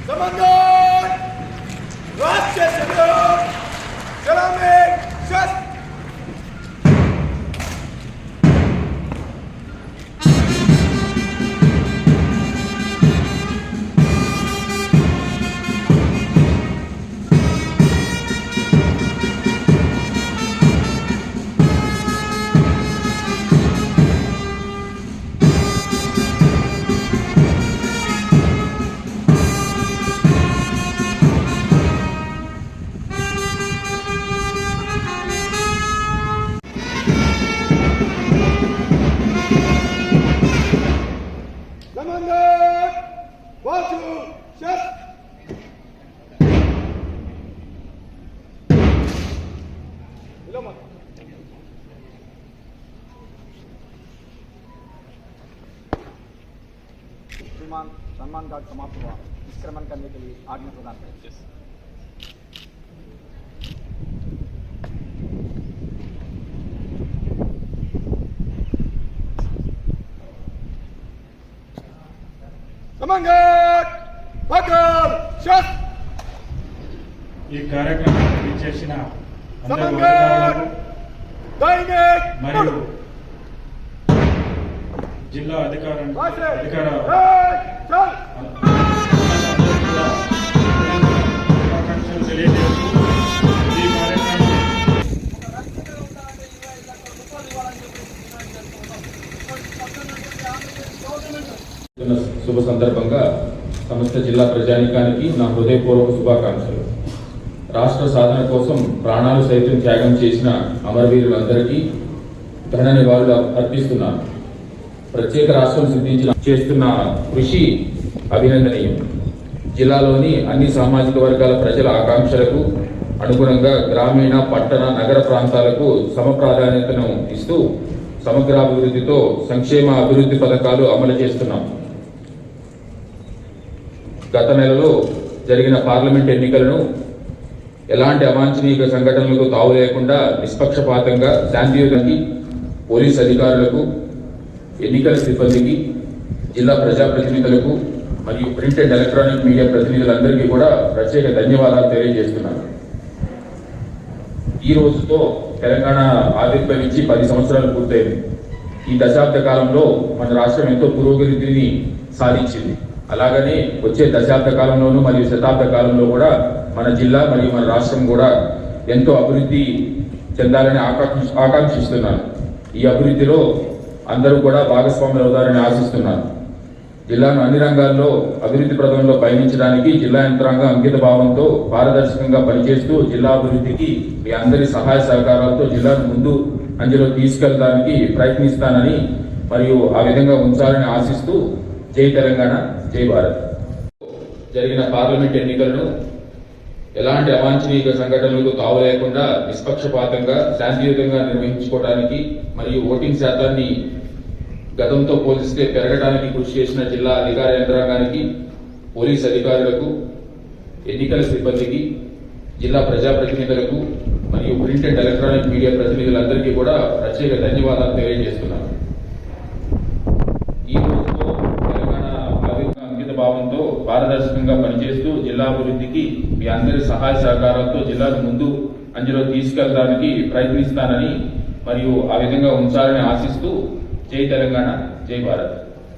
Commandant! Raष्ट्रीय सैनिक सलामी शस्त्र श्रीमान सम्मान कार्ड समाप्त हुआ। निष्क्रमण करने के लिए आज्ञा प्रदान करें। कमांडर पकड़ शस्त्र ఈ కార్యక్రమానికి విచ్చేసిన कमांडर दैनिक మరియు జిల్లా అధికార శుభాకాంక్షలు తెలియజేస్తూ ఈ కార్యక్రమం శుభ సందర్భంగా సమస్త జిల్లా ప్రజానికానికి నా హృదయపూర్వక శుభాకాంక్షలు. రాష్ట్ర సాధన కోసం ప్రాణాలు సైతం త్యాగం చేసిన అమరవీరులందరికీ ఘన నివాళులు అర్పిస్తున్నాను. ప్రత్యేక రాష్ట్రం సిద్ధించిన చేస్తున్న కృషి అభినందనీయం. జిల్లాలోని అన్ని సామాజిక వర్గాల ప్రజల ఆకాంక్షలకు అనుగుణంగా గ్రామీణ, పట్టణ, నగర ప్రాంతాలకు సమప్రాధాన్యతను ఇస్తూ సమగ్రాభివృద్ధితో సంక్షేమ అభివృద్ధి పథకాలు అమలు చేస్తున్నాం. గత నెలలో జరిగిన పార్లమెంట్ ఎన్నికలను ఎలాంటి అవాంఛనీయ సంఘటనలకు తావు లేకుండా నిష్పక్షపాతంగా శాంతియుతంగా పోలీస్ అధికారులకు, ఎన్నికల సిబ్బందికి, జిల్లా ప్రజాప్రతినిధులకు మరియు ప్రింట్ అండ్ ఎలక్ట్రానిక్ మీడియా ప్రతినిధులందరికీ కూడా ప్రత్యేక ధన్యవాదాలు తెలియజేస్తున్నాను. ఈ రోజుతో తెలంగాణ ఆవిర్భవించి 10 సంవత్సరాలు పూర్తయింది. ఈ దశాబ్ద కాలంలో మన రాష్ట్రం ఎంతో పురోగతిని సాధించింది. అలాగనే వచ్చే దశాబ్ద కాలంలోనూ మరియు శతాబ్ద కాలంలో కూడా మన జిల్లా మరియు మన రాష్ట్రం కూడా ఎంతో అభివృద్ధి చెందాలని ఆకాంక్షిస్తున్నాను. ఈ అభివృద్ధిలో అందరూ కూడా భాగస్వాములు అవుతారని ఆశిస్తున్నాను. జిల్లాను అన్ని రంగాల్లో అభివృద్ధి ప్రదంలో పయనించడానికి జిల్లా యంత్రాంగం అంకిత భావంతో పారదర్శకంగా పనిచేస్తూ జిల్లా అభివృద్ధికి మీ అందరి సహాయ సహకారాలతో జిల్లాను ముందు అంచెలో తీసుకెళ్లడానికి ప్రయత్నిస్తానని మరియు ఆ విధంగా ఉంచాలని ఆశిస్తూ జై తెలంగాణ, జై భారత్. జరిగిన పార్లమెంట్ ఎన్నికలను ఎలాంటి అవాంఛనీయ సంఘటనలకు తావు లేకుండా నిష్పక్షపాతంగా శాంతియుతంగా నిర్వహించుకోవడానికి మరియు ఓటింగ్ శాతాన్ని గతంతో పోలిస్తే పెరగడానికి కృషి చేసిన జిల్లా అధికార యంత్రాంగానికి, పోలీస్ అధికారులకు, ఎన్నికల సిబ్బందికి, జిల్లా ప్రజాప్రతినిధులకు మరియు ప్రింట్ అండ్ ఎలక్ట్రానిక్ మీడియా ప్రతినిధులందరికీ కూడా ప్రత్యేక ధన్యవాదాలు తెలియజేస్తున్నాను. ఈ రోజుతో తెలంగాణ అంకిత భావంతో పారదర్శకంగా పనిచేస్తూ జిల్లా అభివృద్ధికి మీ అందరి సహాయ సహకారాలతో జిల్లాను ముందు అంచెలో తీసుకెళ్లడానికి ప్రయత్నిస్తానని మరియు ఆ విధంగా ఉంచాలని ఆశిస్తూ జై తెలంగాణ, జై భారత్.